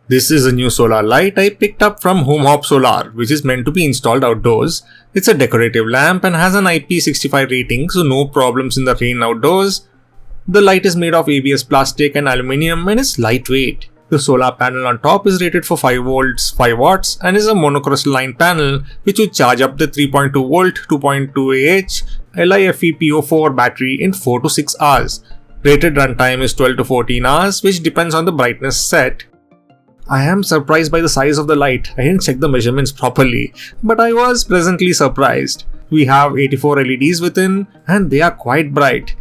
This is a new solar light I picked up from Homehop Solar, which is meant to be installed outdoors. It's a decorative lamp and has an IP65 rating, so no problems in the rain outdoors. The light is made of ABS plastic and aluminium and is lightweight. The solar panel on top is rated for 5 volts, 5 watts and is a monocrystalline panel which will charge up the 3.2 volt 2.2 Ah LiFePO4 battery in 4 to 6 hours. Rated runtime is 12 to 14 hours, which depends on the brightness set. I am surprised by the size of the light. I didn't check the measurements properly, but I was pleasantly surprised. We have 84 LEDs within and they are quite bright.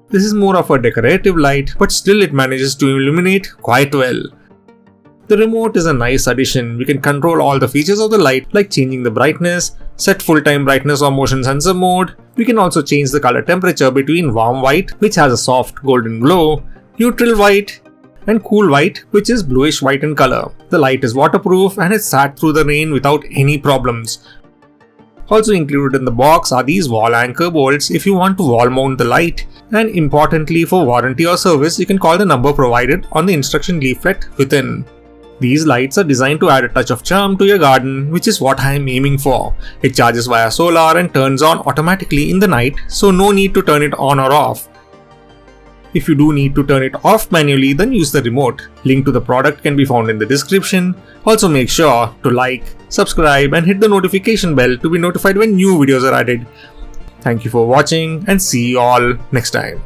This is more of a decorative light, but still it manages to illuminate quite well. The remote is a nice addition. We can control all the features of the light like changing the brightness, set full-time brightness or motion sensor mode. We can also change the color temperature between warm white, which has a soft golden glow, neutral white, and cool white, which is bluish white in color. The light is waterproof and it sat through the rain without any problems. Also included in the box are these wall anchor bolts if you want to wall mount the light, and importantly for warranty or service you can call the number provided on the instruction leaflet within. These lights are designed to add a touch of charm to your garden, which is what I am aiming for. It charges via solar and turns on automatically in the night, so no need to turn it on or off. If you do need to turn it off manually, then use the remote. Link to the product can be found in the description. Also make sure to like, subscribe and hit the notification bell to be notified when new videos are added. Thank you for watching and see you all next time.